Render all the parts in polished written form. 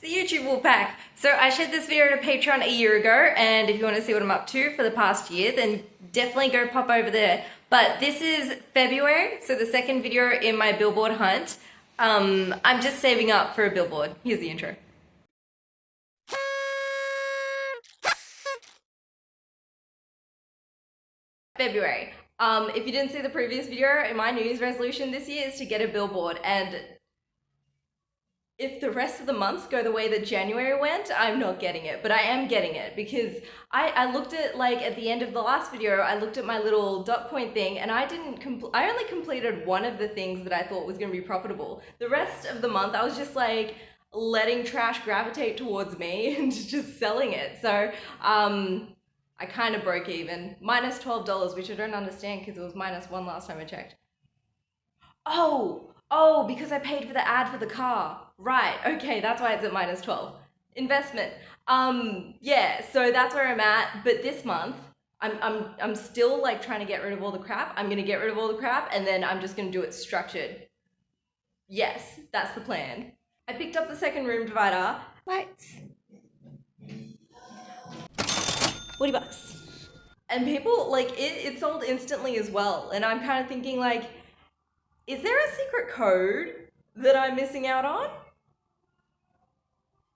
It's the YouTube Wolfpack. So I shared this video to Patreon a year ago, and if you want to see what I'm up to for the past year, then definitely go pop over there. But this is February, so the second video in my billboard hunt. I'm just saving up for a billboard. Here's the intro. February. If you didn't see the previous video, my New Year's resolution this year is to get a billboard, and if the rest of the months go the way that January went, I'm not getting it, but I am getting it because I looked at, like, at the end of the last video, I looked at my little dot point thing and I only completed one of the things that I thought was going to be profitable. The rest of the month I was just like letting trash gravitate towards me and just selling it. So I kind of broke even. Minus $12, which I don't understand because it was minus one last time I checked. Oh, because I paid for the ad for the car. Right, okay, that's why it's at minus 12. Investment. Yeah, so that's where I'm at. But this month, I'm still like trying to get rid of all the crap. I'm gonna get rid of all the crap and then I'm just gonna do it structured. Yes, that's the plan. I picked up the second room divider. Lights. $40. And people, like, it sold instantly as well. And I'm kind of thinking, like, is there a secret code that I'm missing out on?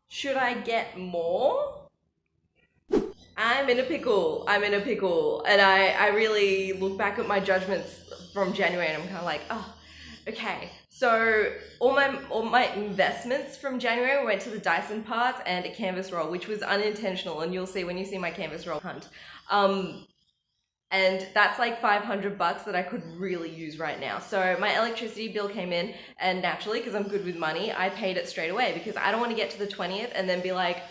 Should I get more? I'm in a pickle. I'm in a pickle. And I really look back at my judgments from January and I'm kind of like, oh, okay. So all my investments from January went to the Dyson parts and a canvas roll, which was unintentional, and you'll see when you see my canvas roll hunt. And that's like $500 that I could really use right now. So my electricity bill came in, and naturally, because I'm good with money, I paid it straight away because I don't want to get to the 20th and then be like,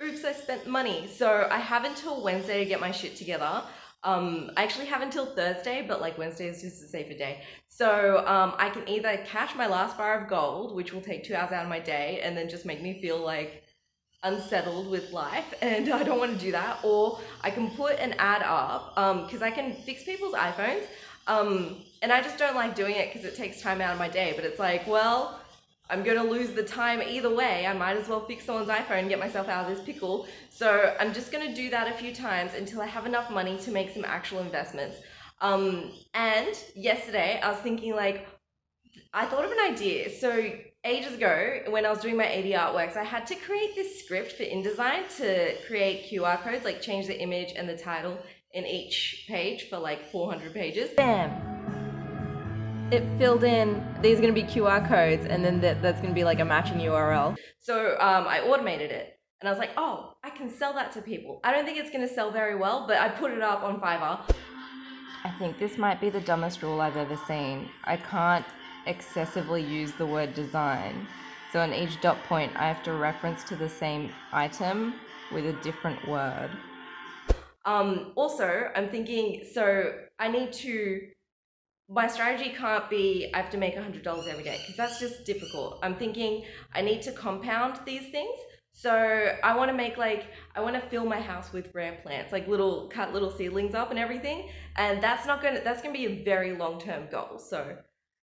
oops, I spent money. So I have until Wednesday to get my shit together. I actually have until Thursday, but like Wednesday is just a safer day. So I can either cash my last bar of gold, which will take 2 hours out of my day and then just make me feel like unsettled with life, and I don't want to do that, or I can put an ad up because I can fix people's iPhones, and I just don't like doing it because it takes time out of my day. But it's like, well, I'm gonna lose the time either way. I might as well fix someone's iPhone and get myself out of this pickle. So I'm just gonna do that a few times until I have enough money to make some actual investments. And yesterday I was thinking, like, I thought of an idea. So ages ago, when I was doing my AD artworks, I had to create this script for InDesign to create QR codes, like change the image and the title in each page for like 400 pages. Bam! It filled in, these are going to be QR codes, and then that's going to be like a matching URL. So I automated it. And I was like, oh, I can sell that to people. I don't think it's going to sell very well, but I put it up on Fiverr. I think this might be the dumbest rule I've ever seen. I can't excessively use the word design. So in each dot point, I have to reference to the same item with a different word. Also, I'm thinking, so I need to, my strategy can't be, I have to make $100 every day, because that's just difficult. I'm thinking I need to compound these things. So I want to make, like, I want to fill my house with rare plants, like cut little seedlings up and everything. And that's going to be a very long-term goal. So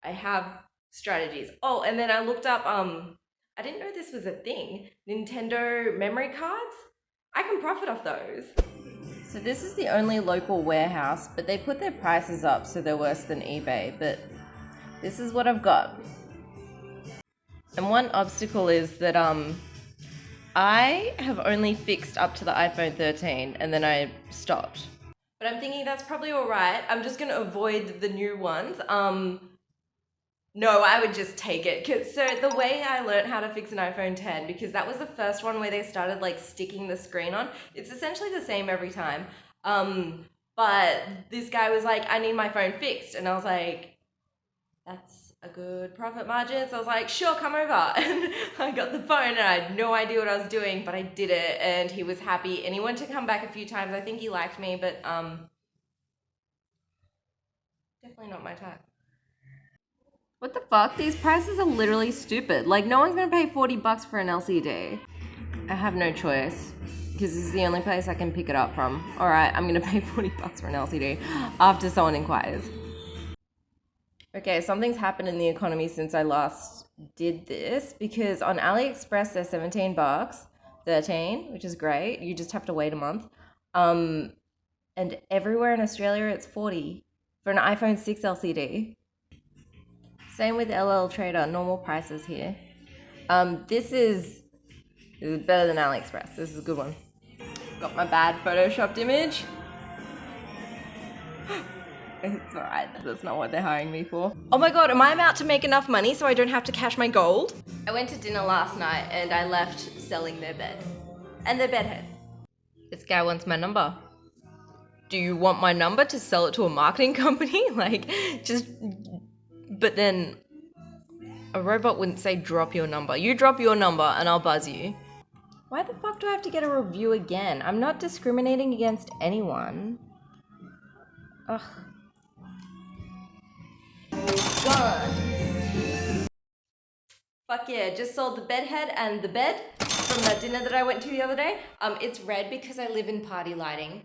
I have strategies. Oh, and then I looked up, I didn't know this was a thing, Nintendo memory cards. I can profit off those. So this is the only local warehouse, but they put their prices up so they're worse than eBay, but this is what I've got. And one obstacle is that I have only fixed up to the iPhone 13 and then I stopped. But I'm thinking that's probably all right. I'm just going to avoid the new ones. No, I would just take it. So the way I learned how to fix an iPhone 10, because that was the first one where they started like sticking the screen on, it's essentially the same every time. But this guy was like, I need my phone fixed. And I was like, that's a good profit margin. So I was like, sure, come over. And I got the phone and I had no idea what I was doing, but I did it and he was happy and he wanted to come back a few times. I think he liked me, but definitely not my type. What the fuck? These prices are literally stupid. Like, no one's gonna pay $40 for an LCD. I have no choice because this is the only place I can pick it up from. All right, I'm gonna pay $40 for an LCD after someone inquires. Okay, something's happened in the economy since I last did this because on AliExpress they're 17 bucks, 13, which is great. You just have to wait a month. Um, and everywhere in Australia it's 40 for an iPhone 6 LCD. Same with LL Trader, normal prices here. This is better than AliExpress. This is a good one. Got my bad photoshopped image. It's alright, that's not what they're hiring me for. Oh my god, am I about to make enough money so I don't have to cash my gold? I went to dinner last night and I left selling their bed. And their bed head. This guy wants my number. Do you want my number to sell it to a marketing company? But then a robot wouldn't say drop your number. You drop your number and I'll buzz you. Why the fuck do I have to get a review again? I'm not discriminating against anyone. Ugh. Gone. Fuck yeah, just sold the bed head and the bed from that dinner that I went to the other day. It's red because I live in party lighting.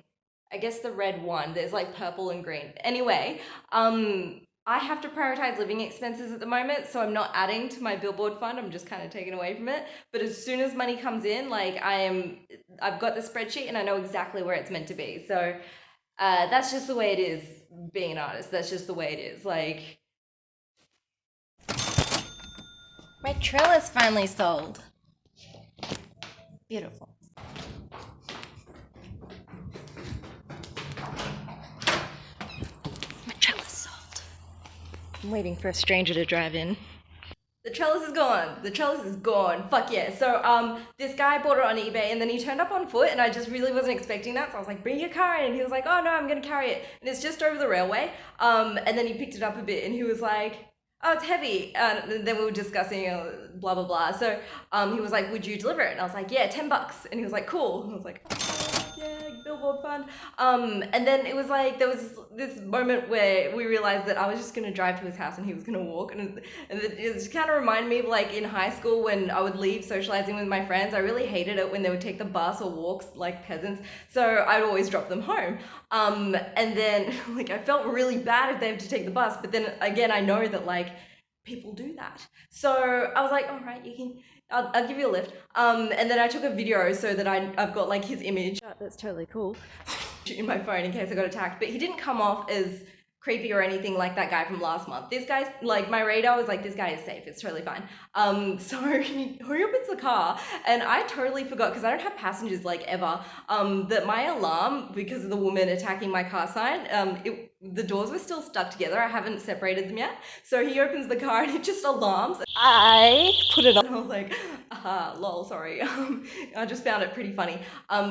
I guess the red one, there's like purple and green. Anyway, I have to prioritize living expenses at the moment, so I'm not adding to my billboard fund. I'm just kind of taking away from it. But as soon as money comes in, like I've got the spreadsheet and I know exactly where it's meant to be. So that's just the way it is being an artist. That's just the way it is. Like, my trellis finally sold. Beautiful. My trellis sold. I'm waiting for a stranger to drive in. The trellis is gone. The trellis is gone. Fuck yeah. So this guy bought it on eBay and then he turned up on foot and I just really wasn't expecting that. So I was like, bring your car in. And he was like, oh no, I'm gonna carry it. And it's just over the railway. And then he picked it up a bit and he was like, oh, it's heavy. And then we were discussing blah, blah, blah. So he was like, would you deliver it? And I was like, yeah, 10 bucks. And he was like, cool. And I was like, oh, yeah, billboard fund. And then it was like, there was this moment where we realized that I was just going to drive to his house and he was going to walk. And it just kind of reminded me of like in high school when I would leave socializing with my friends. I really hated it when they would take the bus or walks like peasants. So I'd always drop them home. And then like I felt really bad if they had to take the bus. But then again, I know that like people do that. So I was like, all right, I'll give you a lift. And then I took a video so that I've got like his image. That's totally cool. In my phone in case I got attacked. But he didn't come off as creepy or anything like that guy from last month. This guy's like, my radar was like, this guy is safe, it's totally fine. So he opens the car and I totally forgot, because I don't have passengers like ever, that my alarm, because of the woman attacking my car sign, the doors were still stuck together. I haven't separated them yet. So he opens the car and it just alarms. I put it on. I was like, lol, sorry. I just found it pretty funny.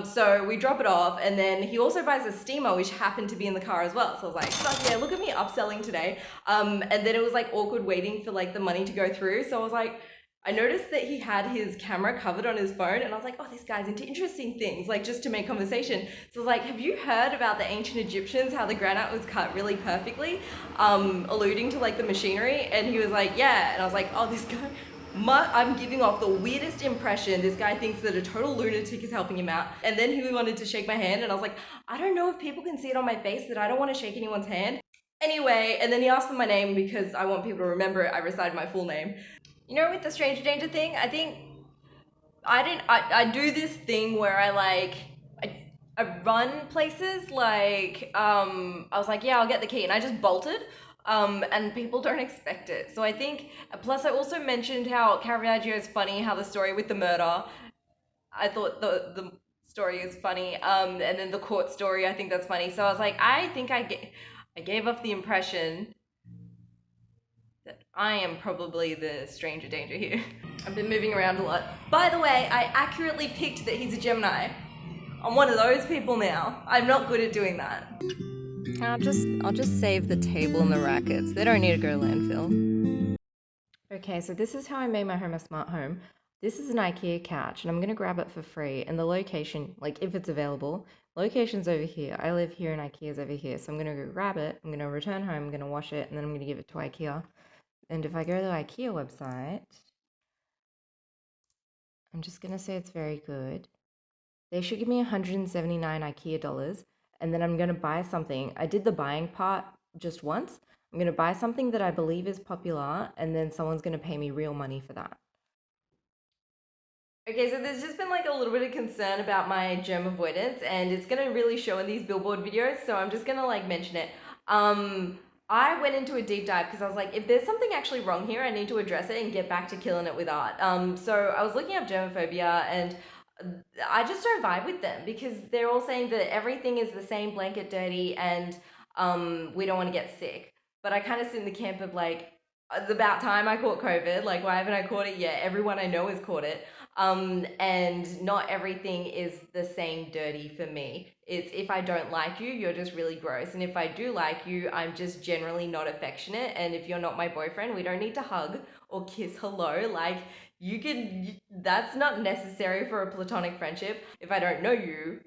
So we drop it off and then he also buys a steamer, which happened to be in the car as well. So I was like, fuck yeah, look at me upselling today. And then it was like awkward waiting for like the money to go through. So I was like, I noticed that he had his camera covered on his phone and I was like, oh, this guy's into interesting things, like just to make conversation. So I was like, have you heard about the ancient Egyptians, how the granite was cut really perfectly, alluding to like the machinery? And he was like, yeah. And I was like, oh, this guy, I'm giving off the weirdest impression. This guy thinks that a total lunatic is helping him out. And then he wanted to shake my hand and I was like, I don't know if people can see it on my face that I don't want to shake anyone's hand. Anyway, and then he asked for my name because I want people to remember it. I recited my full name. You know, with the stranger danger thing, I think I do this thing where I run places like I was like, yeah, I'll get the key, and I just bolted. And people don't expect it. So I think, plus I also mentioned how Caravaggio is funny, how the story with the murder, I thought the story is funny. And then the court story, I think that's funny. So I was like, I think I gave off the impression that I am probably the stranger danger here. I've been moving around a lot. By the way, I accurately picked that he's a Gemini. I'm one of those people now. I'm not good at doing that. I'll just save the table and the rackets. They don't need to go to landfill. Okay, so this is how I made my home a smart home. This is an IKEA couch and I'm gonna grab it for free, and the location, like if it's available, location's over here. I live here and IKEA's over here. So I'm gonna go grab it, I'm gonna return home, I'm gonna wash it, and then I'm gonna give it to IKEA. And if I go to the IKEA website, I'm just gonna say it's very good. They should give me 179 IKEA dollars, and then I'm gonna buy something. I did the buying part just once. I'm going to buy something that I believe is popular, and then someone's going to pay me real money for that. Okay, so there's just been like a little bit of concern about my germ avoidance, and it's gonna really show in these billboard videos, so I'm just gonna like mention it. I went into a deep dive because I was like, if there's something actually wrong here, I need to address it and get back to killing it with art. So I was looking up germophobia, and I just don't vibe with them because they're all saying that everything is the same blanket dirty, and we don't want to get sick. But I kind of sit in the camp of like, it's about time I caught COVID. Like, why haven't I caught it yet? Everyone I know has caught it. And not everything is the same dirty for me. It's if I don't like you, you're just really gross. And if I do like you, I'm just generally not affectionate. And if you're not my boyfriend, we don't need to hug or kiss hello. Like, that's not necessary for a platonic friendship. If I don't know you,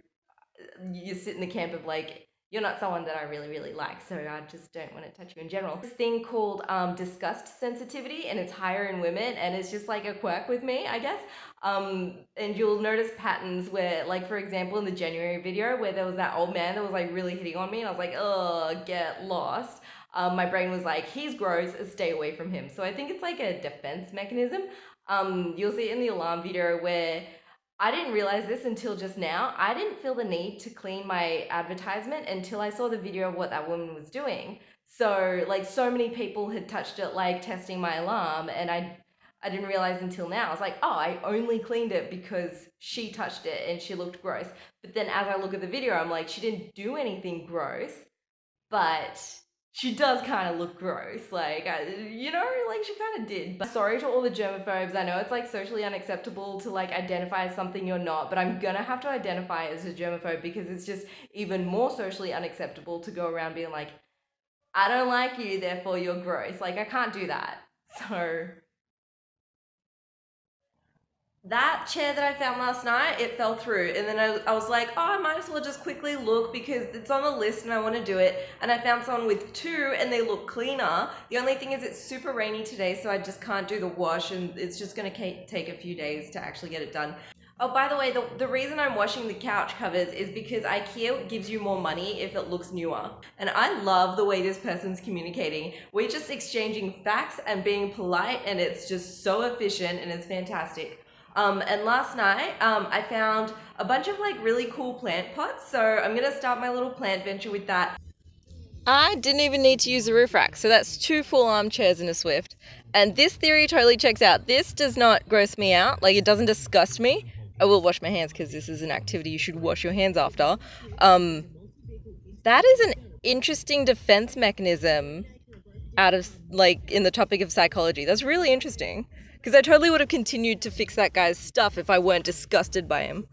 you sit in the camp of like, you're not someone that I really, really like, so I just don't want to touch you in general. This thing called disgust sensitivity, and it's higher in women, and it's just like a quirk with me, I guess. And you'll notice patterns where, like, for example, in the January video where there was that old man that was like really hitting on me, and I was like, oh, get lost. My brain was like, he's gross, stay away from him. So I think it's like a defense mechanism. You'll see it in the alarm video where I didn't realize this until just now. I didn't feel the need to clean my advertisement until I saw the video of what that woman was doing. So, like, so many people had touched it, like testing my alarm, and I didn't realize until now. I was like, oh, I only cleaned it because she touched it and she looked gross. But then as I look at the video, I'm like, she didn't do anything gross, but she does kind of look gross. Like, like she kind of did. But sorry to all the germaphobes. I know it's like socially unacceptable to like identify as something you're not, but I'm gonna have to identify as a germaphobe because it's just even more socially unacceptable to go around being like, I don't like you, therefore you're gross. Like, I can't do that. So that chair that I found last night, it fell through. And then I was like, oh, I might as well just quickly look because it's on the list and I want to do it. And I found someone with two and they look cleaner. The only thing is it's super rainy today, so I just can't do the wash, and it's just going to take a few days to actually get it done. Oh, by the way, the reason I'm washing the couch covers is because IKEA gives you more money if it looks newer. And I love the way this person's communicating. We're just exchanging facts and being polite, and it's just so efficient and it's fantastic. And last night, I found a bunch of like really cool plant pots. So I'm gonna start my little plant venture with that. I didn't even need to use the roof rack. So that's 2 full armchairs in a Swift. And this theory totally checks out. This does not gross me out. Like, it doesn't disgust me. I will wash my hands because this is an activity you should wash your hands after. That is an interesting defense mechanism out of like in the topic of psychology. That's really interesting. Because I totally would have continued to fix that guy's stuff if I weren't disgusted by him.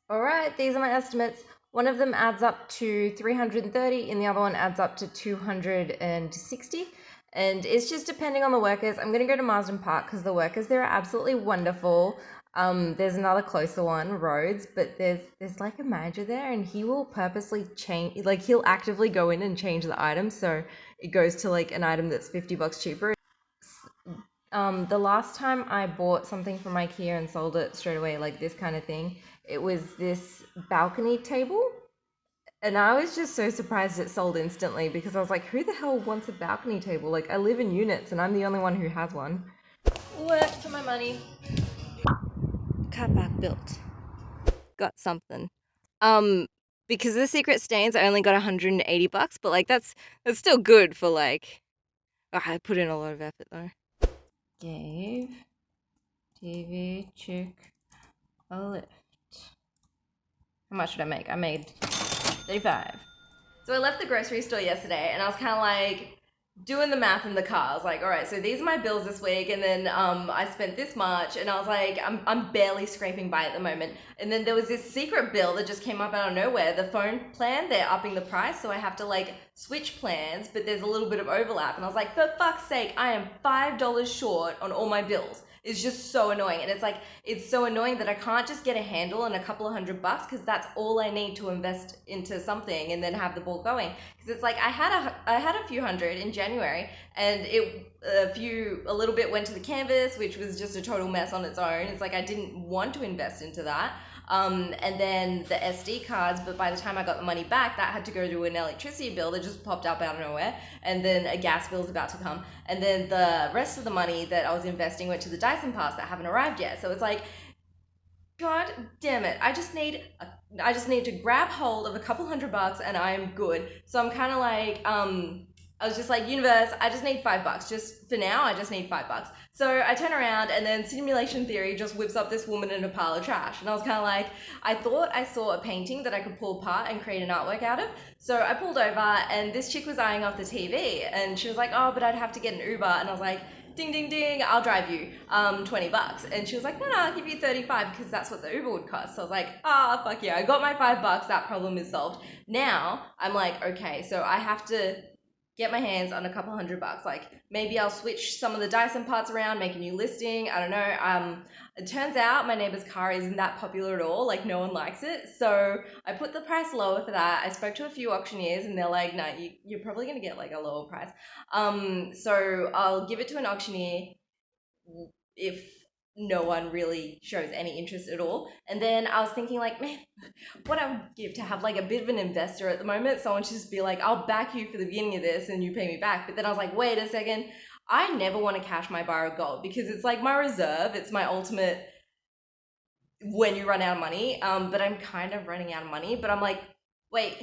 All right, these are my estimates. One of them adds up to 330 and the other one adds up to 260. And it's just depending on the workers. I'm going to go to Marsden Park because the workers there are absolutely wonderful. There's another closer one, Rhodes, but there's like a manager there and he will purposely change, like he'll actively go in and change the item so it goes to like an item that's $50 cheaper. The last time I bought something from IKEA and sold it straight away, like this kind of thing, it was this balcony table. And I was just so surprised it sold instantly because I was like, who the hell wants a balcony table? Like, I live in units and I'm the only one who has one. Work for my money. Car park built. Got something. Because of the secret stains, I only got $180, but like that's still good for like, oh, I put in a lot of effort though. Gave TV chick a lift. How much did I make? I made 35. So I left the grocery store yesterday and I was kind of like doing the math in the car. I was like, all right, so these are my bills this week, and then I spent this much, and I was like, I'm barely scraping by at the moment. And then there was this secret bill that just came up out of nowhere. The phone plan, they're upping the price, so I have to like switch plans, but there's a little bit of overlap. And I was like, for fuck's sake, I am $5 short on all my bills. It's just so annoying. And it's like, it's so annoying that I can't just get a handle on a couple of $100 because that's all I need to invest into something and then have the ball going. Because it's like, I had a few hundred in January, and a little bit went to the canvas, which was just a total mess on its own. It's like, I didn't want to invest into that. and then the SD cards. But by the time I got the money back, that had to go to an electricity bill that just popped up out of nowhere, and then a gas bill is about to come, and then the rest of the money that I was investing went to the Dyson parts that haven't arrived yet. So it's like, God damn it! I just need to grab hold of a couple $100 and I'm good. So I'm kind of like, I was just like, universe, I just need $5. Just for now, I just need $5. So I turn around and then simulation theory just whips up this woman in a pile of trash. And I was kind of like, I thought I saw a painting that I could pull apart and create an artwork out of. So I pulled over and this chick was eyeing off the TV and she was like, oh, but I'd have to get an Uber. And I was like, ding, ding, ding, I'll drive you, $20. And she was like, no, I'll give you 35 because that's what the Uber would cost. So I was like, fuck yeah, I got my $5, that problem is solved. Now I'm like, okay, so I have to get my hands on a couple $100. Like maybe I'll switch some of the Dyson parts around, make a new listing. I don't know. It turns out my neighbor's car isn't that popular at all. Like no one likes it. So I put the price lower for that. I spoke to a few auctioneers and they're like, no, you're probably going to get like a lower price. So I'll give it to an auctioneer if no one really shows any interest at all. And then I was thinking like, man, what I would give to have like a bit of an investor at the moment. Someone should just be like, I'll back you for the beginning of this and you pay me back. But then I was like, wait a second. I never want to cash my bar of gold because it's like my reserve. It's my ultimate when you run out of money. But I'm kind of running out of money. But I'm like, wait,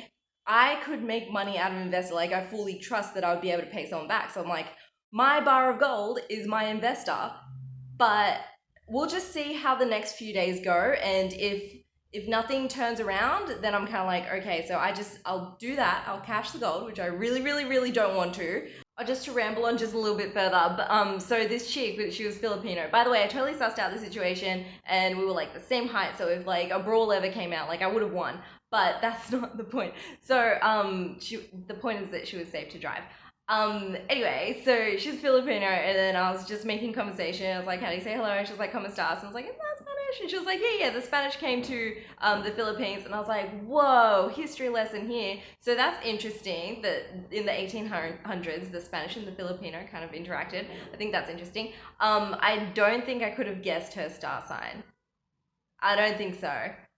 I could make money out of an investor. Like I fully trust that I would be able to pay someone back. So I'm like, my bar of gold is my investor. But we'll just see how the next few days go. And if nothing turns around, then I'm kind of like, okay, so I'll do that. I'll cash the gold, which I really, really, really don't want to. Just to ramble on just a little bit further, but so this chick, she was Filipino. By the way, I totally sussed out the situation, and we were like the same height. So if like a brawl ever came out, like I would have won. But that's not the point. So the point is that she was safe to drive. Anyway, so she's Filipino, and then I was just making conversation. I was like, how do you say hello? And she was like, ¿Cómo estás? And I was like, is that Spanish? And she was like, yeah, the Spanish came to the Philippines. And I was like, whoa, history lesson here. So that's interesting that in the 1800s, the Spanish and the Filipino kind of interacted. I think that's interesting. I don't think I could have guessed her star sign. I don't think so.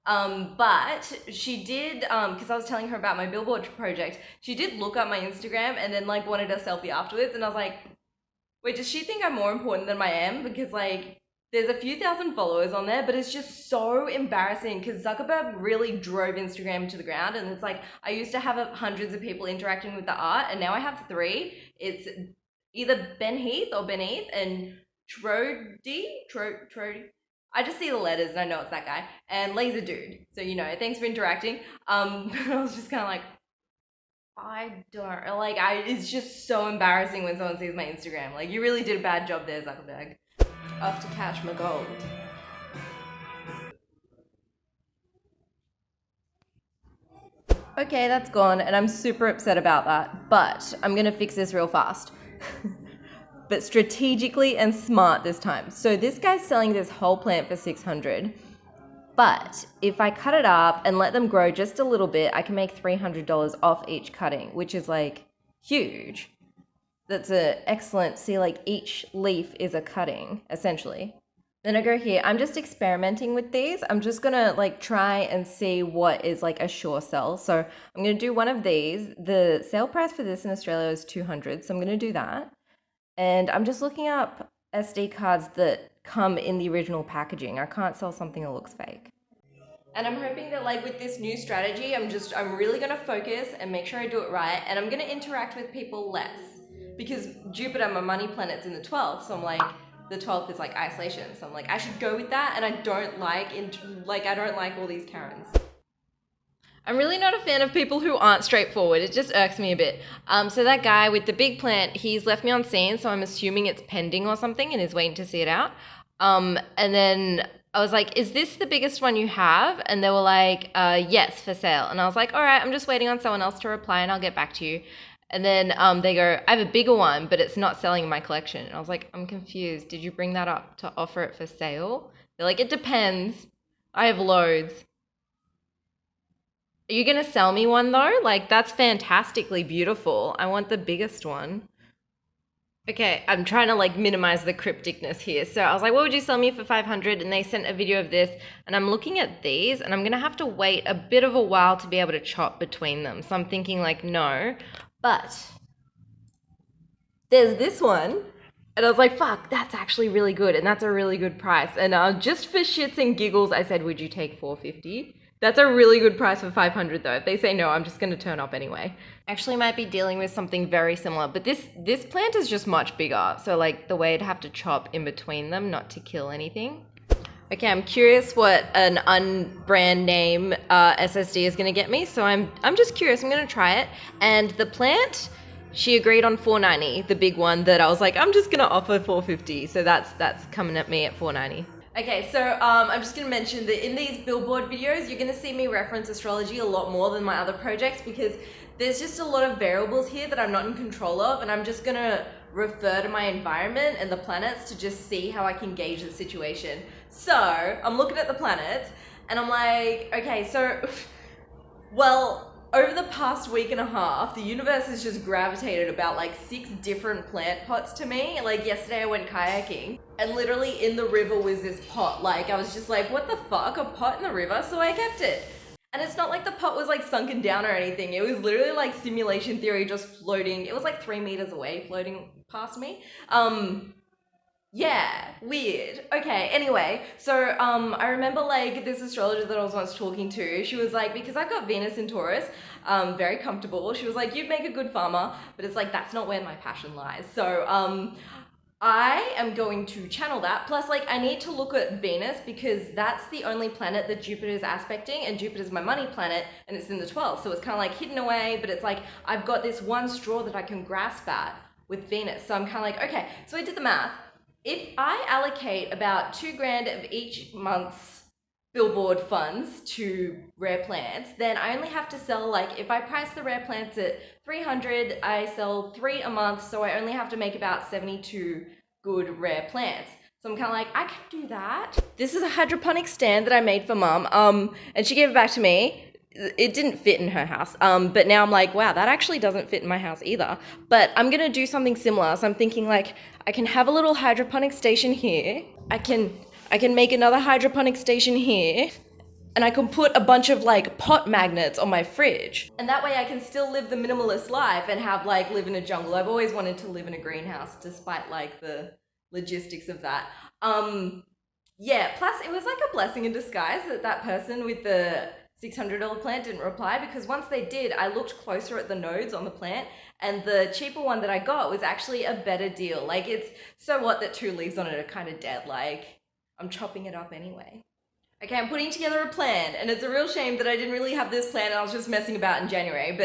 But she did, because I was telling her about my billboard project, she did look up my Instagram and then like wanted a selfie afterwards. And I was like, wait, does she think I'm more important than I am? Because like there's a few thousand followers on there, but it's just so embarrassing because Zuckerberg really drove Instagram to the ground. And it's like, I used to have hundreds of people interacting with the art and now I have 3. It's either Ben Heath or Beneath and Trody. I just see the letters and I know it's that guy. And Laser Dude. So, you know, thanks for interacting. I was just kind of like, it's just so embarrassing when someone sees my Instagram. Like, you really did a bad job there, Zuckerberg. Off to cash my gold. Okay, that's gone, and I'm super upset about that. But I'm gonna fix this real fast. But strategically and smart this time. So this guy's selling this whole plant for $600. But if I cut it up and let them grow just a little bit, I can make $300 off each cutting, which is like huge. That's an excellent, see, like each leaf is a cutting, essentially. Then I go here, I'm just experimenting with these. I'm just gonna like try and see what is like a sure sell. So I'm gonna do one of these. The sale price for this in Australia is $200, so I'm gonna do that. And I'm just looking up SD cards that come in the original packaging. I can't sell something that looks fake. And I'm hoping that like with this new strategy, I'm really gonna focus and make sure I do it right. And I'm gonna interact with people less because Jupiter, my money planet's in the 12th. So I'm like, the 12th is like isolation. So I'm like, I should go with that. And I don't like all these Karens. I'm really not a fan of people who aren't straightforward. It just irks me a bit. So that guy with the big plant, he's left me on scene, so I'm assuming it's pending or something and is waiting to see it out. And then I was like, is this the biggest one you have? And they were like, yes, for sale. And I was like, all right, I'm just waiting on someone else to reply and I'll get back to you. And then they go, I have a bigger one, but it's not selling in my collection. And I was like, I'm confused. Did you bring that up to offer it for sale? They're like, it depends. I have loads. Are you going to sell me one though? Like, that's fantastically beautiful. I want the biggest one. Okay, I'm trying to like minimize the crypticness here. So I was like, what would you sell me for 500? And they sent a video of this, and I'm looking at these, and I'm gonna have to wait a bit of a while to be able to chop between them. So I'm thinking like, no, but there's this one. And I was like, fuck, that's actually really good. And that's a really good price. And just for shits and giggles, I said, would you take 450? That's a really good price for 500 though. If they say no, I'm just going to turn up anyway. Actually might be dealing with something very similar, but this plant is just much bigger. So like the way I'd have to chop in between them, not to kill anything. Okay, I'm curious what an unbrand name SSD is going to get me. So I'm just curious. I'm going to try it. And the plant, she agreed on 490, the big one that I was like, I'm just going to offer 450. So that's coming at me at 490. Okay, so I'm just going to mention that in these billboard videos, you're going to see me reference astrology a lot more than my other projects because there's just a lot of variables here that I'm not in control of, and I'm just going to refer to my environment and the planets to just see how I can gauge the situation. So I'm looking at the planets and I'm like, okay, so, well, over the past week and a half, the universe has just gravitated about like 6 different plant pots to me. Like yesterday I went kayaking and literally in the river was this pot. Like I was just like, what the fuck, a pot in the river? So I kept it. And it's not like the pot was like sunken down or anything. It was literally like simulation theory just floating. It was like 3 meters away floating past me. Yeah, weird. Okay, anyway, so I remember like this astrologer that I was once talking to, she was like, because I've got Venus in Taurus, very comfortable. She was like, you'd make a good farmer, but it's like, that's not where my passion lies. So I am going to channel that. Plus, like, I need to look at Venus because that's the only planet that Jupiter is aspecting, and Jupiter's my money planet, and it's in the 12th. So it's kind of like hidden away, but it's like, I've got this one straw that I can grasp at with Venus. So I'm kind of like, okay, so I did the math. If I allocate about $2,000 of each month's billboard funds to rare plants, then I only have to sell, like, if I price the rare plants at 300, I sell 3 a month, so I only have to make about 72 good rare plants. So I'm kind of like, I can do that. This is a hydroponic stand that I made for mum, and she gave it back to me. It didn't fit in her house, but now I'm like, wow, that actually doesn't fit in my house either. But I'm gonna do something similar. So I'm thinking like, I can have a little hydroponic station here. I can make another hydroponic station here, and I can put a bunch of like pot magnets on my fridge. And that way I can still live the minimalist life and have like live in a jungle. I've always wanted to live in a greenhouse despite like the logistics of that. Yeah, plus it was like a blessing in disguise that that person with the $600 plant didn't reply, because once they did, I looked closer at the nodes on the plant and the cheaper one that I got was actually a better deal. Like, it's so what that 2 leaves on it are kind of dead. Like, I'm chopping it up anyway. Okay, I'm putting together a plan, and it's a real shame that I didn't really have this plan and I was just messing about in January,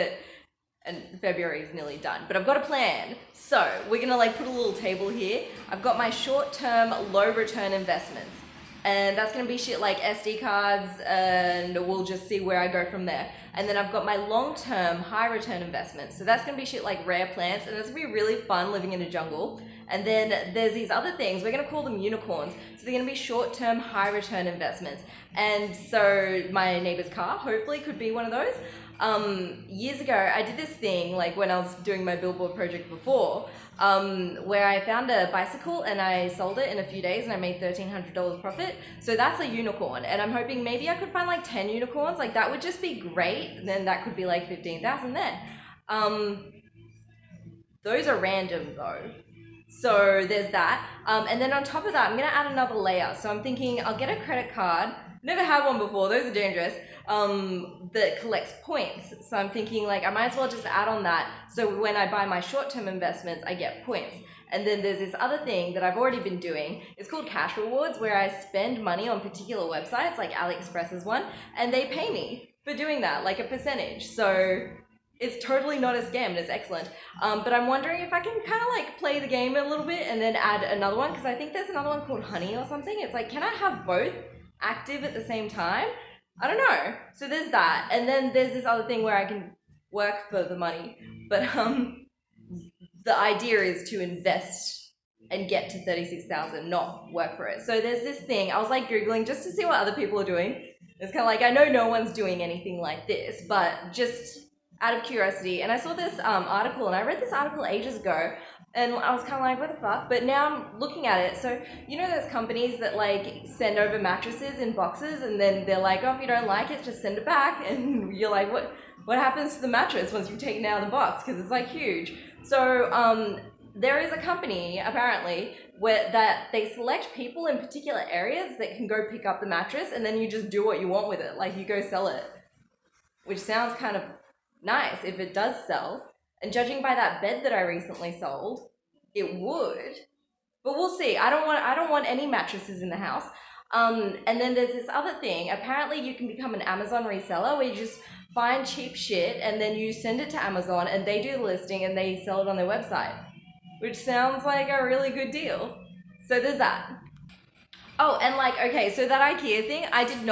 and February is nearly done, but I've got a plan. So we're gonna like put a little table here. I've got my short-term, low-return investments, and that's gonna be shit like SD cards, and we'll just see where I go from there. And then I've got my long-term, high-return investments, so that's gonna be shit like rare plants, and that's gonna be really fun living in a jungle. And then there's these other things, we're gonna call them unicorns. So they're gonna be short-term, high-return investments. And so my neighbor's car, hopefully, could be one of those. Years ago, I did this thing, like when I was doing my billboard project before, where I found a bicycle and I sold it in a few days and I made $1,300 profit. So that's a unicorn, and I'm hoping maybe I could find like 10 unicorns. Like that would just be great. Then that could be like 15,000 then. Those are random though. So there's that. And then on top of that, I'm gonna add another layer. So I'm thinking I'll get a credit card. Never had one before, those are dangerous. That collects points. So I'm thinking like I might as well just add on that. So when I buy my short-term investments, I get points. And then there's this other thing that I've already been doing. It's called cash rewards, where I spend money on particular websites, like AliExpress is one, and they pay me for doing that, like a percentage. So it's totally not a scam and it's excellent. But I'm wondering if I can kind of like play the game a little bit and then add another one, because I think there's another one called Honey or something. It's like, can I have both active at the same time? I don't know. So there's that. And then there's this other thing where I can work for the money. But the idea is to invest and get to 36,000, not work for it. So there's this thing, I was like Googling just to see what other people are doing. It's kind of like, I know no one's doing anything like this, but just out of curiosity, and I saw this article, and I read this article ages ago, and I was kind of like, what the fuck? But now I'm looking at it. So you know those companies that like send over mattresses in boxes, and then they're like, oh, if you don't like it, just send it back. And you're like, what? What happens to the mattress once you've taken it out of the box? Because it's like huge. So there is a company apparently where that they select people in particular areas that can go pick up the mattress, and then you just do what you want with it. Like you go sell it, which sounds kind of nice if it does sell. And judging by that bed that I recently sold, it would. But we'll see. I don't want any mattresses in the house. And then there's this other thing. Apparently, you can become an Amazon reseller where you just find cheap shit and then you send it to Amazon and they do the listing and they sell it on their website, which sounds like a really good deal. So there's that. Oh, and like, okay, so that IKEA thing, I did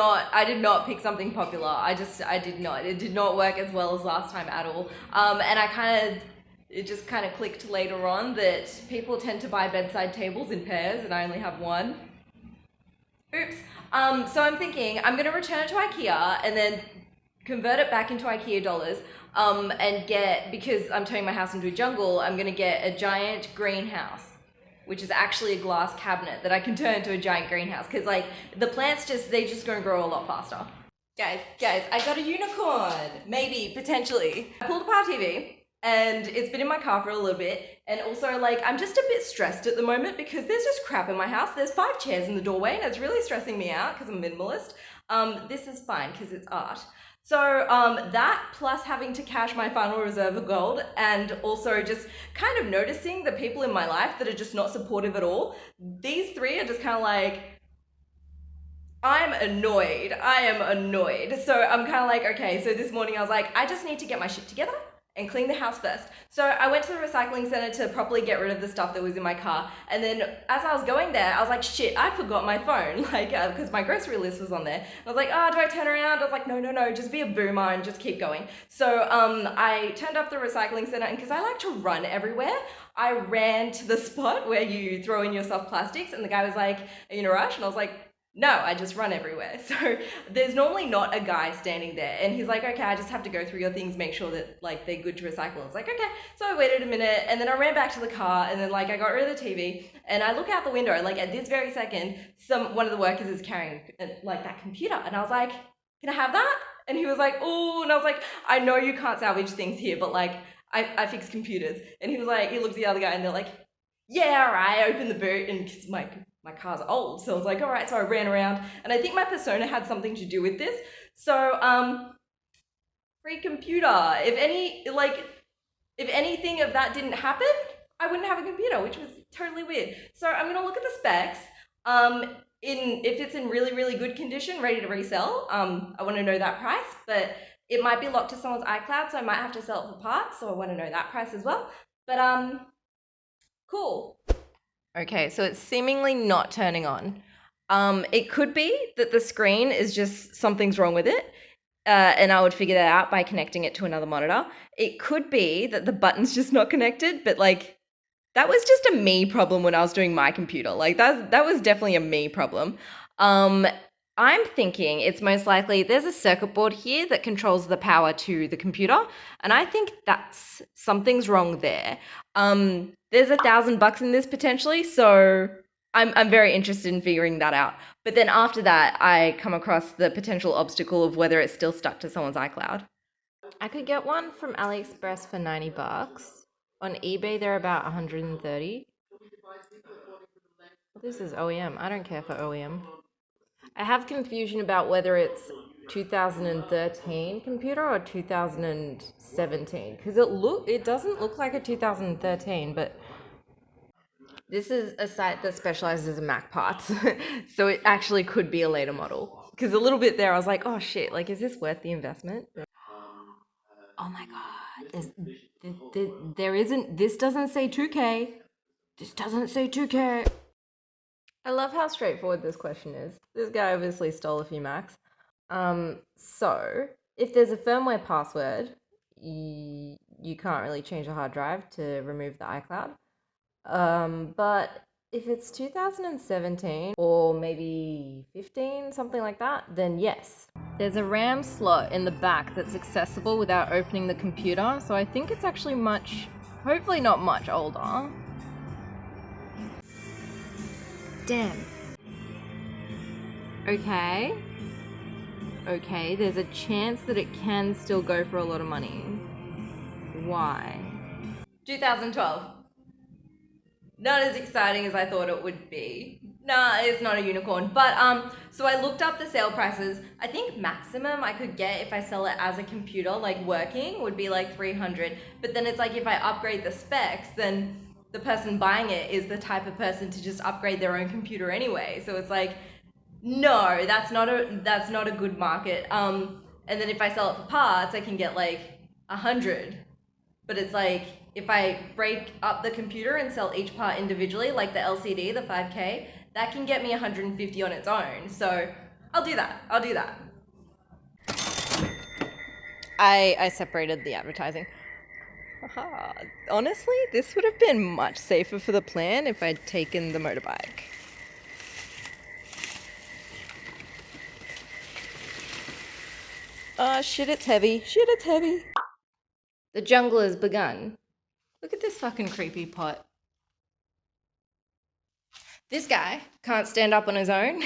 not pick something popular. I did not. It did not work as well as last time at all. And it just kind of clicked later on that people tend to buy bedside tables in pairs, and I only have one. Oops. So I'm thinking I'm gonna return it to IKEA and then convert it back into IKEA dollars. And because I'm turning my house into a jungle, I'm gonna get a giant greenhouse, which is actually a glass cabinet that I can turn into a giant greenhouse. Because like the plants they just gonna grow a lot faster. Guys, I got a unicorn. Maybe, potentially. I pulled apart TV and it's been in my car for a little bit. And also like, I'm just a bit stressed at the moment because there's just crap in my house. There's 5 chairs in the doorway and it's really stressing me out because I'm a minimalist. This is fine because it's art. So that plus having to cash my final reserve of gold and also just kind of noticing the people in my life that are just not supportive at all. These 3 are just kind of like, I'm annoyed. I am annoyed. So I'm kind of like, okay, so this morning I was like, I just need to get my shit together and clean the house first. So I went to the recycling center to properly get rid of the stuff that was in my car. And then as I was going there, I was like, shit, I forgot my phone. Like, because my grocery list was on there. I was like, oh, do I turn around? I was like, no, just be a boomer and just keep going. So I turned up the recycling center, and because I like to run everywhere, I ran to the spot where you throw in your soft plastics, and the guy was like, are you in a rush? And I was like, no, I just run everywhere. So there's normally not a guy standing there. And he's like, okay, I just have to go through your things, make sure that like they're good to recycle. It's like, okay. So I waited a minute and then I ran back to the car and then like I got rid of the TV and I look out the window, like at this very second, one of the workers is carrying like that computer. And I was like, can I have that? And he was like, oh, and I was like, I know you can't salvage things here, but like I fix computers. And he was like, he looked at the other guy and they're like, yeah, all right. I opened the boot and because my car's old, so I was like, all right. So I ran around, and I think my persona had something to do with this. So free computer. If anything of that didn't happen, I wouldn't have a computer, which was totally weird. So I'm gonna look at the specs. If it's in really really good condition, ready to resell. I want to know that price, but it might be locked to someone's iCloud, so I might have to sell it for parts. So I want to know that price as well. But cool. Okay, so it's seemingly not turning on. It could be that the screen is just something's wrong with it, and I would figure that out by connecting it to another monitor. It could be that the button's just not connected, but like that was just a me problem when I was doing my computer. Like that was definitely a me problem. I'm thinking it's most likely there's a circuit board here that controls the power to the computer, and I think that's something's wrong there. There's $1,000 in this potentially, so I'm very interested in figuring that out. But then after that, I come across the potential obstacle of whether it's still stuck to someone's iCloud. I could get one from AliExpress for $90. On eBay, they're about 130. This is OEM. I don't care for OEM. I have confusion about whether it's 2013 computer or 2017 because it doesn't look like a 2013, but this is a site that specializes in Mac parts, so it actually could be a later model. Because a little bit there, I was like, oh shit, like is this worth the investment? Oh my god, there isn't. This doesn't say 2K. This doesn't say 2K. I love how straightforward this question is. This guy obviously stole a few Macs. So if there's a firmware password, you can't really change the hard drive to remove the iCloud. But if it's 2017 or maybe 15, something like that, then yes. There's a RAM slot in the back that's accessible without opening the computer, so I think it's actually hopefully not much older. Damn. Okay, there's a chance that it can still go for a lot of money. Why? 2012. Not as exciting as I thought it would be. Nah, it's not a unicorn. But so I looked up the sale prices. I think maximum I could get if I sell it as a computer, like working, would be like 300. But then it's like if I upgrade the specs, then the person buying it is the type of person to just upgrade their own computer anyway. So it's like, no, that's not a good market. And then if I sell it for parts, I can get like 100. But it's like, if I break up the computer and sell each part individually, like the LCD, the 5K, that can get me 150 on its own. So I'll do that. I separated the advertising. Honestly, this would have been much safer for the plan if I'd taken the motorbike. Shit, it's heavy. The jungle has begun. Look at this fucking creepy pot. This guy can't stand up on his own.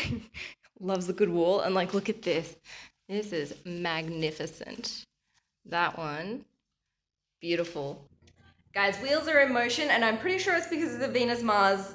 Loves a good wall. And like, look at this. This is magnificent. That one, beautiful. Guys, wheels are in motion, and I'm pretty sure it's because of the Venus-Mars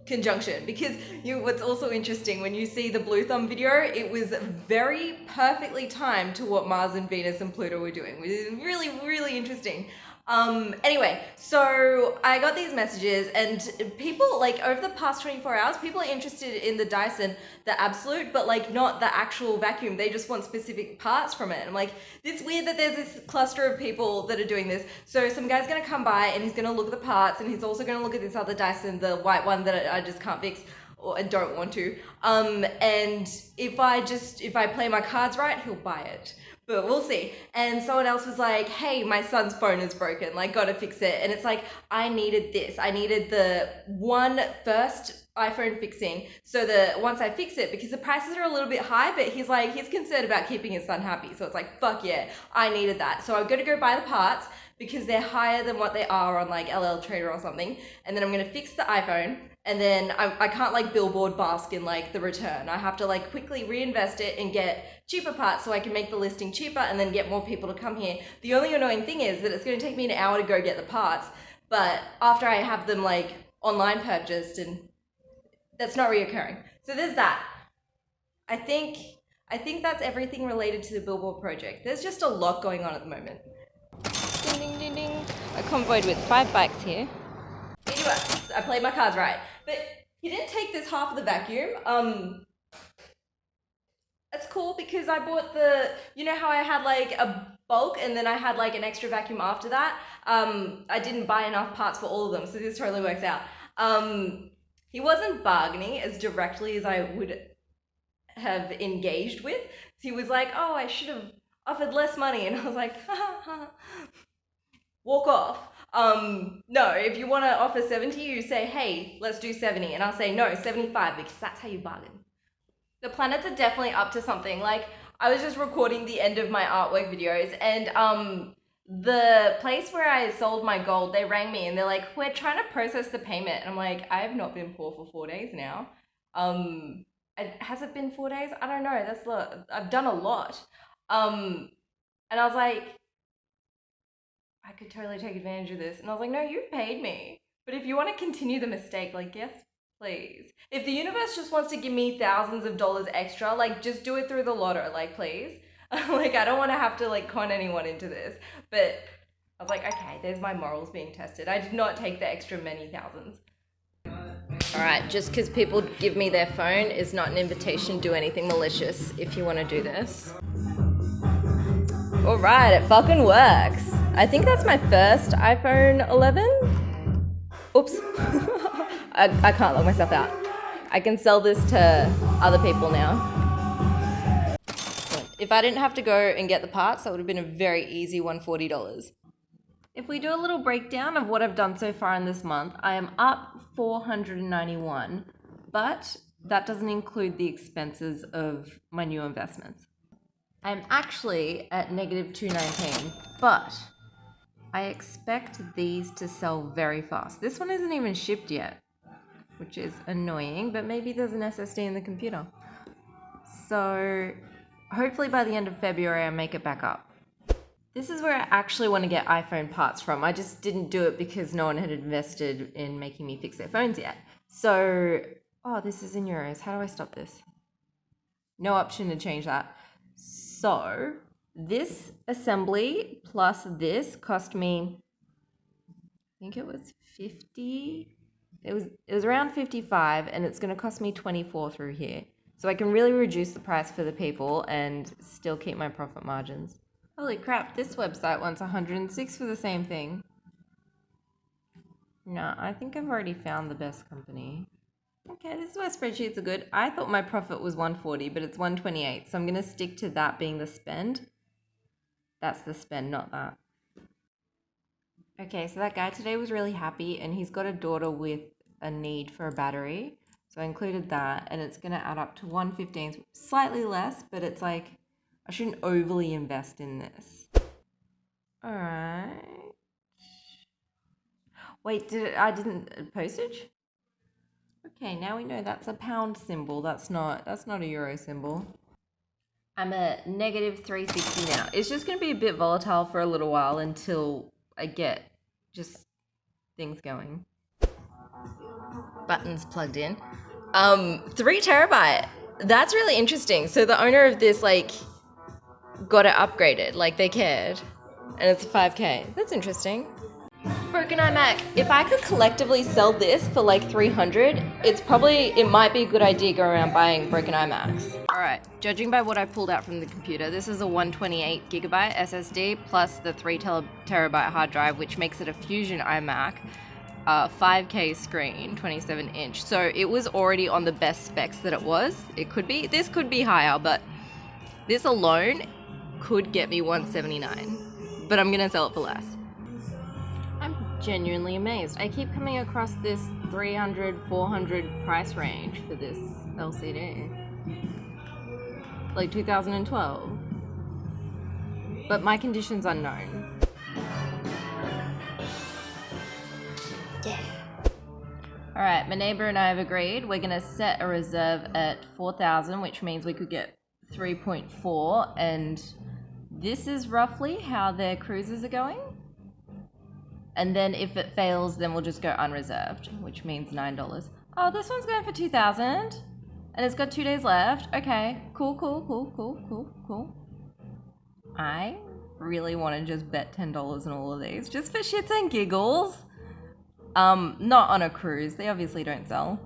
conjunction. Because what's also interesting, when you see the Blue Thumb video, it was very perfectly timed to what Mars and Venus and Pluto were doing, which is really, really interesting. Anyway, so I got these messages, and people, like, over the past 24 hours, people are interested in the Dyson, the Absolute, but like not the actual vacuum. They just want specific parts from it. I'm like, it's weird that there's this cluster of people that are doing this. So some guy's gonna come by and he's gonna look at the parts, and he's also gonna look at this other Dyson, the white one that I just can't fix, or I don't want to. And if I play my cards right, he'll buy it. But we'll see. And someone else was like, hey, my son's phone is broken, like, gotta fix it. And it's like, I needed this. I needed the one first iPhone fixing, so that once I fix it, because the prices are a little bit high, but he's concerned about keeping his son happy. So it's like, fuck yeah, I needed that. So I'm gonna go buy the parts because they're higher than what they are on like LL Trader or something. And then I'm gonna fix the iPhone. And then I can't like billboard bask in like the return. I have to like quickly reinvest it and get cheaper parts so I can make the listing cheaper and then get more people to come here. The only annoying thing is that it's going to take me an hour to go get the parts, but after I have them like online purchased, and that's not reoccurring. So there's that. I think that's everything related to the billboard project. There's just a lot going on at the moment. Ding ding ding ding. I convoyed with 5 bikes here. It works. I played my cards right. But he didn't take this half of the vacuum. That's cool because I bought you know how I had like a bulk and then I had like an extra vacuum after that? I didn't buy enough parts for all of them, so this totally works out. He wasn't bargaining as directly as I would have engaged with. He was like, oh, I should have offered less money. And I was like, ha ha ha. Walk off. No, if you want to offer 70, you say, hey, let's do 70. And I'll say, no, 75, because that's how you bargain. The planets are definitely up to something. Like, I was just recording the end of my artwork videos, and the place where I sold my gold, they rang me and they're like, we're trying to process the payment. And I'm like, I have not been poor for 4 days now. Has it been 4 days? I don't know. I've done a lot. And I was like, I could totally take advantage of this. And I was like, no, you've paid me. But if you want to continue the mistake, like, yes, please. If the universe just wants to give me thousands of dollars extra, like, just do it through the lotto, like, please. Like, I don't want to have to, like, con anyone into this. But I was like, okay, there's my morals being tested. I did not take the extra many thousands. Alright, just because people give me their phone is not an invitation to do anything malicious if you want to do this. Alright, it fucking works. I think that's my first iPhone 11. Oops. I can't lock myself out. I can sell this to other people now. If I didn't have to go and get the parts, that would have been a very easy $140. If we do a little breakdown of what I've done so far in this month, I am up $491, but that doesn't include the expenses of my new investments. I'm actually at negative 219, but I expect these to sell very fast. This one isn't even shipped yet, which is annoying, but maybe there's an SSD in the computer. So hopefully by the end of February, I make it back up. This is where I actually want to get iPhone parts from. I just didn't do it because no one had invested in making me fix their phones yet. So, oh, this is in euros. How do I stop this? No option to change that. So this assembly plus this cost me, I think it was 50. It was around 55, and it's going to cost me 24 through here. So I can really reduce the price for the people and still keep my profit margins. Holy crap, this website wants 106 for the same thing. No, I think I've already found the best company. Okay, this is why spreadsheets are good. I thought my profit was 140, but it's 128. So I'm going to stick to that being the spend. That's the spend, not that. Okay, so that guy today was really happy, and he's got a daughter with a need for a battery. So I included that, and it's going to add up to 115, slightly less, but it's like, I shouldn't overly invest in this. All right. Wait, postage? Okay, now we know that's a pound symbol. That's not a euro symbol. I'm at negative 360 now. It's just going to be a bit volatile for a little while until I get just things going. Buttons plugged in. 3 terabyte. That's really interesting. So the owner of this got it upgraded, they cared, and it's a 5K. That's interesting. Broken iMac. If I could collectively sell this for 300, it might be a good idea to go around buying broken iMacs. Alright, judging by what I pulled out from the computer, this is a 128 gigabyte SSD plus the 3 terabyte hard drive, which makes it a Fusion iMac, 5K screen, 27 inch. So it was already on the best specs that it was. This could be higher, but this alone could get me 179, but I'm gonna sell it for less. I'm genuinely amazed. I keep coming across this 300, 400 price range for this LCD. 2012. But my condition's unknown. Yeah. Alright, my neighbor and I have agreed we're gonna set a reserve at 4,000, which means we could get 3.4, and this is roughly how their cruises are going. And then if it fails, then we'll just go unreserved, which means $9. Oh, this one's going for 2,000, and it's got 2 days left. Okay, cool. I really want to just bet $10 on all of these, just for shits and giggles. Not on a cruise. They obviously don't sell.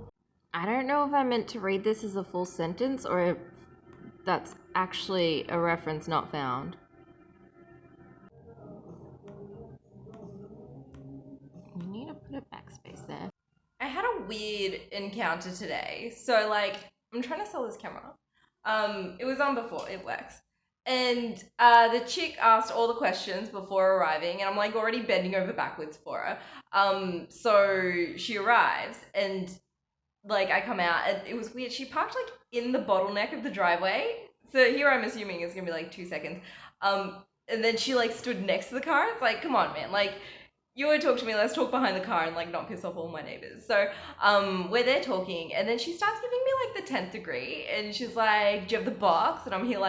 I don't know if I meant to read this as a full sentence or if that's actually a reference not found. You need to put a backspace there. I had a weird encounter today. So I'm trying to sell this camera. It was on before, it works. And the chick asked all the questions before arriving, and I'm already bending over backwards for her. So she arrives, and I come out, and it was weird. She parked in the bottleneck of the driveway. So here I'm assuming it's gonna be 2 seconds. And then she stood next to the car. It's come on, man. You want to talk to me, let's talk behind the car and not piss off all my neighbors. So we're there talking, and then she starts giving me the 10th degree, and she's like, do you have the box? And I'm here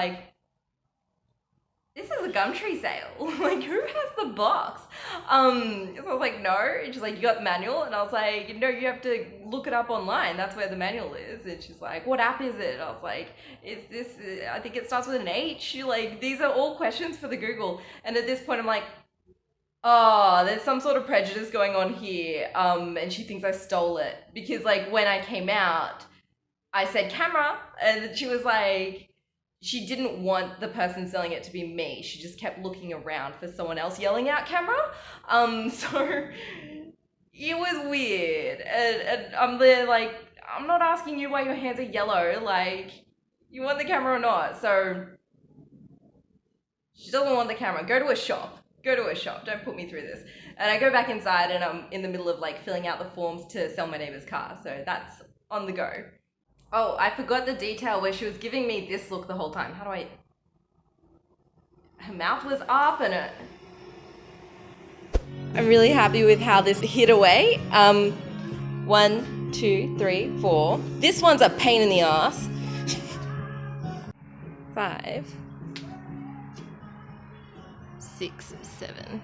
this is a Gumtree sale. Who has the box? So I was no. And she's you got the manual? And I was no, you have to look it up online. That's where the manual is. And she's what app is it? I was is this, I think it starts with an H. These are all questions for the Google. And at this point I'm oh, there's some sort of prejudice going on here, and she thinks I stole it. Because, when I came out, I said camera, and she was she didn't want the person selling it to be me. She just kept looking around for someone else yelling out camera. So it was weird. And I'm there I'm not asking you why your hands are yellow. You want the camera or not? So she doesn't want the camera. Go to a shop. Don't put me through this. And I go back inside, and I'm in the middle of filling out the forms to sell my neighbor's car. So that's on the go. Oh, I forgot the detail where she was giving me this look the whole time. How do I... her mouth was up and I'm really happy with how this hit away. 1, 2, 3, 4. This one's a pain in the ass. 5, 6, 7.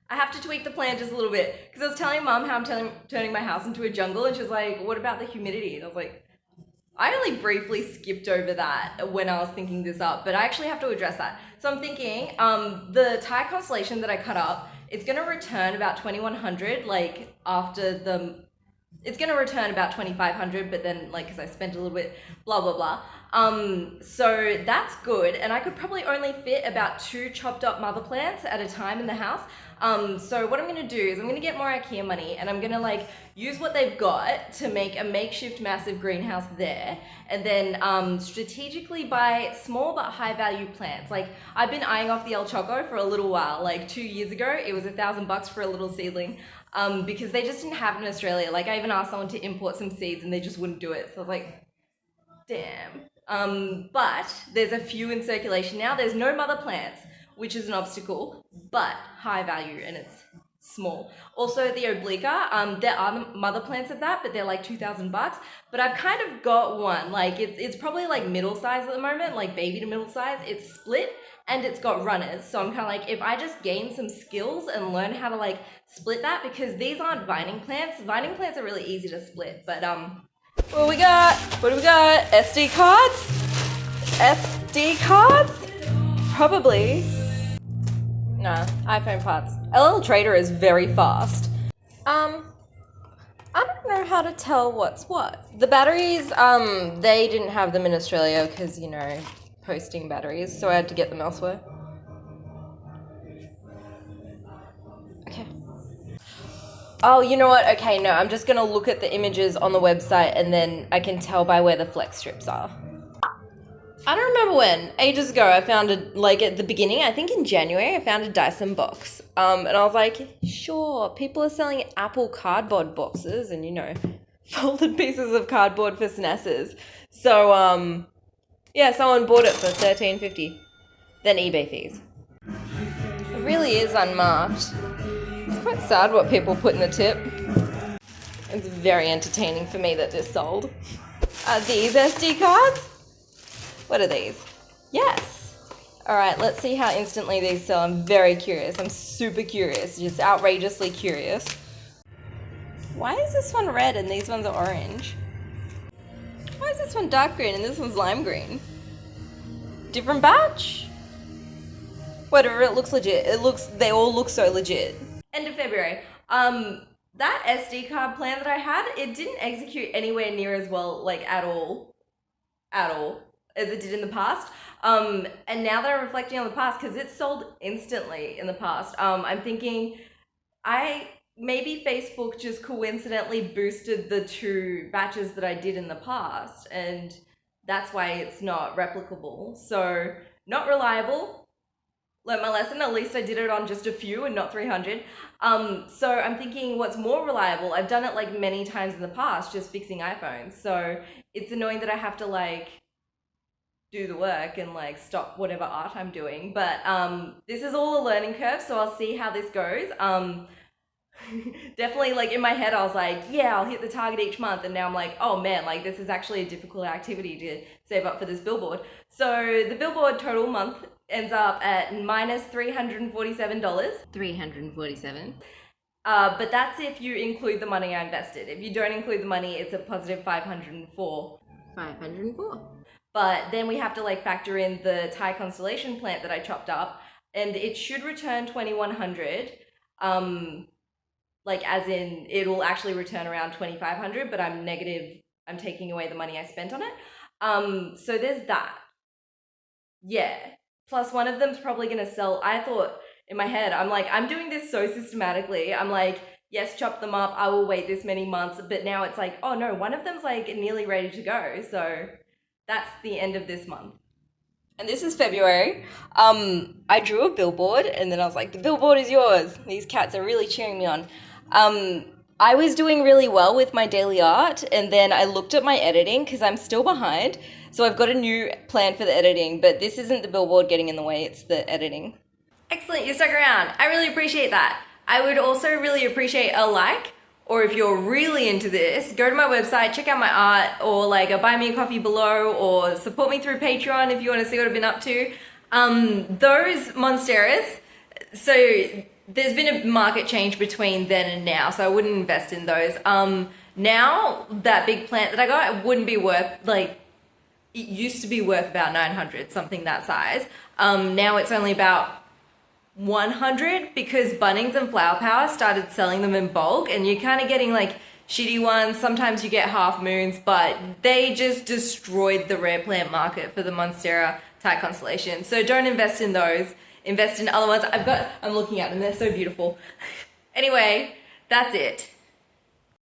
I have to tweak the plan just a little bit because I was telling Mum how I'm turning my house into a jungle, and she's like, "What about the humidity?" And I was like, I only briefly skipped over that when I was thinking this up, but I actually have to address that. So I'm thinking, the Thai constellation that I cut up, it's gonna return about 2100, like after it's gonna return about 2500, but then like, cause I spent a little bit, blah, blah, blah. So that's good. And I could probably only fit about 2 chopped up mother plants at a time in the house. So what I'm gonna do is I'm gonna get more IKEA money and I'm gonna like use what they've got to make a makeshift massive greenhouse there, and then strategically buy small but high value plants. Like I've been eyeing off the El Choco for a little while. Like 2 years ago, it was $1,000 for a little seedling, because they just didn't have it in Australia. Like I even asked someone to import some seeds and they just wouldn't do it. So I was like, damn. But there's a few in circulation now. There's no mother plants, which is an obstacle, but high value and it's small. Also the obliqua, there are mother plants of that, but they're like $2,000. But I've kind of got one, like it's probably like middle size at the moment, like baby to middle size. It's split and it's got runners. So I'm kind of like, if I just gain some skills and learn how to like split that, because these aren't vining plants. Vining plants are really easy to split, but what do we got? What do we got? SD cards? SD cards? Probably. No, iPhone parts. LL Trader is very fast. I don't know how to tell what's what. The batteries, they didn't have them in Australia because, you know, posting batteries, so I had to get them elsewhere. Okay. Oh, you know what? Okay, no, I'm just gonna look at the images on the website and then I can tell by where the flex strips are. I don't remember when, ages ago, I found like at the beginning, I think in January, I found a Dyson box. And I was like, sure, people are selling Apple cardboard boxes and, you know, folded pieces of cardboard for SNESes. So, yeah, someone bought it for $13.50. Then eBay fees. It really is unmarked. It's quite sad what people put in the tip. It's very entertaining for me that this sold. Are these SD cards? What are these? Yes. All right, let's see how instantly these sell. I'm very curious. I'm super curious, just outrageously curious. Why is this one red and these ones are orange? Why is this one dark green and this one's lime green? Different batch? Whatever, it looks legit. They all look so legit. End of February. That SD card plan that I had, it didn't execute anywhere near as well, like at all, as it did in the past. And now that I'm reflecting on the past, because it sold instantly in the past, I'm thinking maybe Facebook just coincidentally boosted the 2 batches that I did in the past, and that's why it's not replicable. So not reliable. Learned my lesson. At least I did it on just a few and not 300. So I'm thinking what's more reliable, I've done it like many times in the past, just fixing iPhones. So it's annoying that I have to like do the work and like stop whatever art I'm doing. But this is all a learning curve, so I'll see how this goes. Definitely, like in my head I was like, yeah, I'll hit the target each month, and now I'm like, oh man, like this is actually a difficult activity to save up for this billboard. So the billboard total month ends up at minus $347. $347. But that's if you include the money I invested. If you don't include the money, it's a positive 504. 504. But then we have to like factor in the Thai constellation plant that I chopped up, and it should return 2100. Like as in it'll actually return around 2500, but I'm taking away the money I spent on it. So there's that. Yeah. Plus one of them's probably gonna sell. I thought in my head, I'm like, I'm doing this so systematically. I'm like, yes, chop them up, I will wait this many months, but now it's like, oh no, one of them's like nearly ready to go. So that's the end of this month. And this is February. I drew a billboard and then I was like, the billboard is yours. These cats are really cheering me on. I was doing really well with my daily art, and then I looked at my editing because I'm still behind. So I've got a new plan for the editing, but this isn't the billboard getting in the way, it's the editing. Excellent, you stuck around. I really appreciate that. I would also really appreciate a like, or if you're really into this, go to my website, check out my art, or like a buy me a coffee below, or support me through Patreon if you want to see what I've been up to. Those monsteras, so there's been a market change between then and now, so I wouldn't invest in those. Now that big plant that I got, it wouldn't be worth, like, it used to be worth about 900, something that size. Now it's only about 100 because Bunnings and Flower Power started selling them in bulk, and you're kind of getting like shitty ones. Sometimes you get half moons, but they just destroyed the rare plant market for the Monstera type constellation. So don't invest in those. Invest in other ones. I'm looking at them. They're so beautiful. Anyway, that's it.